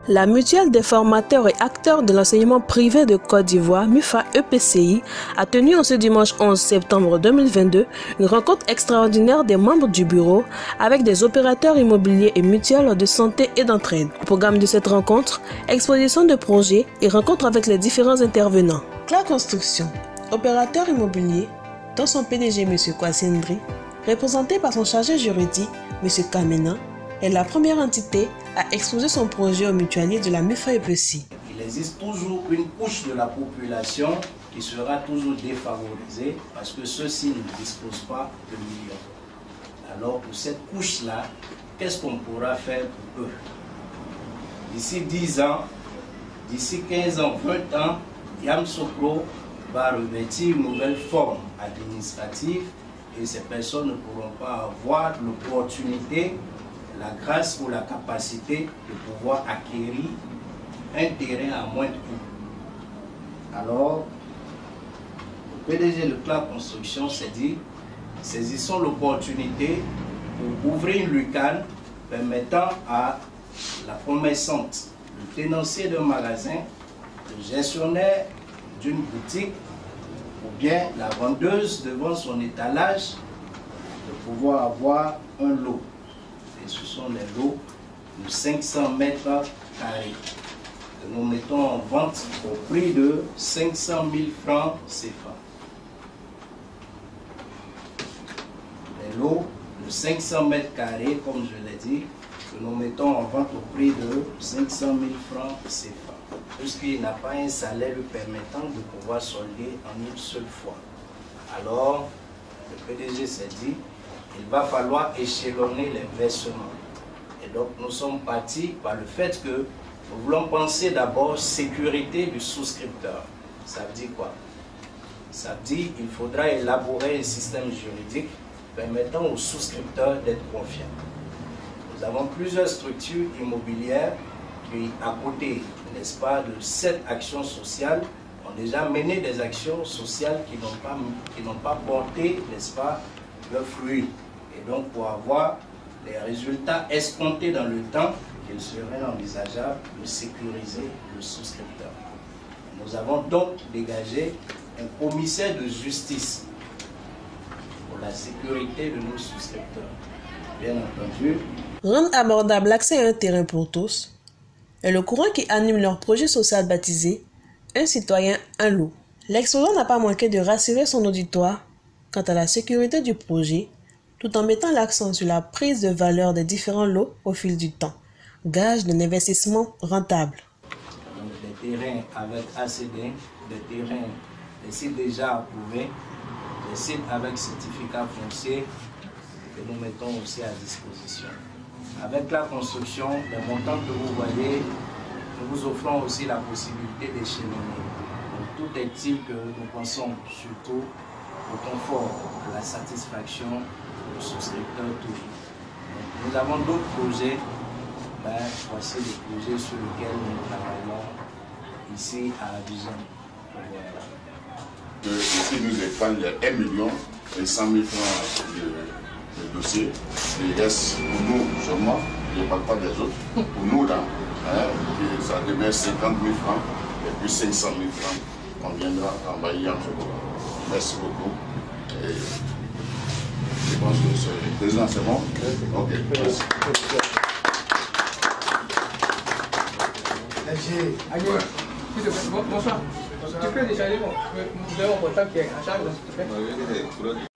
La mutuelle des formateurs et acteurs de l'enseignement privé de Côte d'Ivoire, MUFA EPCI, a tenu en ce dimanche 11 septembre 2022 une rencontre extraordinaire des membres du bureau avec des opérateurs immobiliers et mutuelles de santé et d'entraide. Au programme de cette rencontre, exposition de projets et rencontres avec les différents intervenants. Cla Construction, opérateur immobilier, dont son PDG M. Kwasindri, représenté par son chargé juridique M. Kamena, est la première entité à exposer son projet au mutualier de la MUFA EPCI. Il existe toujours une couche de la population qui sera toujours défavorisée parce que ceux-ci ne disposent pas de millions. Alors pour cette couche-là, qu'est-ce qu'on pourra faire pour eux? D'ici 10 ans, d'ici 15 ans, 20 ans, Yamsoukro va revêtir une nouvelle forme administrative et ces personnes ne pourront pas avoir l'opportunité, la grâce ou la capacité de pouvoir acquérir un terrain à moindre coût. Alors, le PDG de Cla Construction s'est dit, saisissons l'opportunité pour ouvrir une lucarne permettant à la commerçante, le tenancier d'un magasin, le gestionnaire d'une boutique ou bien la vendeuse devant son étalage de pouvoir avoir un lot. Et ce sont les lots de 500 mètres carrés que nous mettons en vente au prix de 500 000 francs CFA. Les lots de 500 mètres carrés, comme je l'ai dit, que nous mettons en vente au prix de 500 000 francs CFA. Puisqu'il n'a pas un salaire lui permettant de pouvoir solder en une seule fois. Alors, le PDG s'est dit, il va falloir échelonner les versements. Et donc, nous sommes partis par le fait que nous voulons penser d'abord sécurité du souscripteur. Ça veut dire quoi? Ça veut dire qu'il faudra élaborer un système juridique permettant aux souscripteurs d'être confiants. Nous avons plusieurs structures immobilières qui, à côté, n'est-ce pas, de cette action sociale, ont déjà mené des actions sociales qui n'ont pas porté, n'est-ce pas, leurs fruits. Et donc, pour avoir les résultats escomptés dans le temps, il serait envisageable de sécuriser le souscripteur. Nous avons donc dégagé un commissaire de justice pour la sécurité de nos souscripteurs. Bien entendu, rendre abordable l'accès à un terrain pour tous est le courant qui anime leur projet social baptisé « Un citoyen, un lot ». L'exposant n'a pas manqué de rassurer son auditoire quant à la sécurité du projet, tout en mettant l'accent sur la prise de valeur des différents lots au fil du temps, gage d'un investissement rentable. Donc des terrains avec ACD, des terrains, des sites déjà approuvés, des sites avec certificat foncier que nous mettons aussi à disposition. Avec la construction, les montants que vous voyez, nous vous offrons aussi la possibilité d'échelonner. Donc tout est type que nous pensons surtout au confort, à la satisfaction du souscripteur toujours. Donc, nous avons d'autres projets, voici les projets sur lesquels nous travaillons ici à Abidjan. Voilà. Ici nous épargnons 1 million et 100 000 francs de dossiers. Il reste pour nous seulement, je ne parle pas des autres, pour nous là, ça devient 50 000 francs et puis 500 000 francs qu'on viendra envahir en fait. Merci beaucoup. Et je pense que le président c'est bon. Ok, merci. Bonsoir.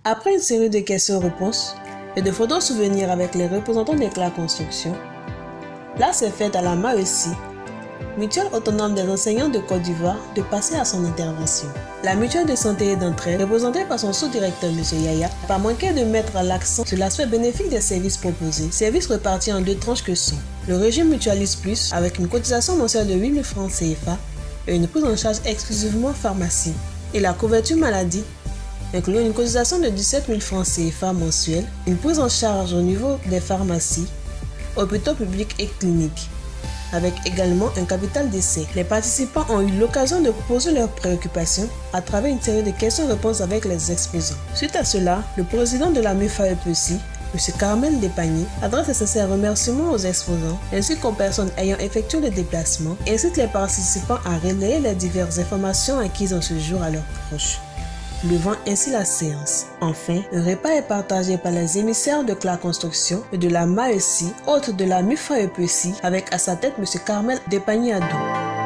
Après une série de questions-réponses et de photos souvenirs avec les représentants de Cla Construction, place est faite à la MAECI, Mutuelle autonome des enseignants de Côte d'Ivoire, de passer à son intervention. La mutuelle de santé et d'entraide, représentée par son sous-directeur M. Yaya, n'a pas manqué de mettre l'accent sur l'aspect bénéfique des services proposés, services répartis en 2 tranches que sont le régime Mutualiste Plus, avec une cotisation mensuelle de 8 000 francs CFA et une prise en charge exclusivement pharmacie, et la couverture maladie, incluant une cotisation de 17 000 francs CFA mensuelle, une prise en charge au niveau des pharmacies, hôpitaux publics et cliniques, avec également un capital d'essai. Les participants ont eu l'occasion de poser leurs préoccupations à travers une série de questions-réponses avec les exposants. Suite à cela, le président de la MUFA EPCI M. Carmel Despagny adresse de sincères remerciements aux exposants ainsi qu'aux personnes ayant effectué le déplacement et incite les participants à relayer les diverses informations acquises en ce jour à leurs proches, levant ainsi la séance. Enfin, un repas est partagé par les émissaires de Clark Construction et de la MAESI, hôte de la MUFA EPECI, avec à sa tête M. Carmel Despagny Adou.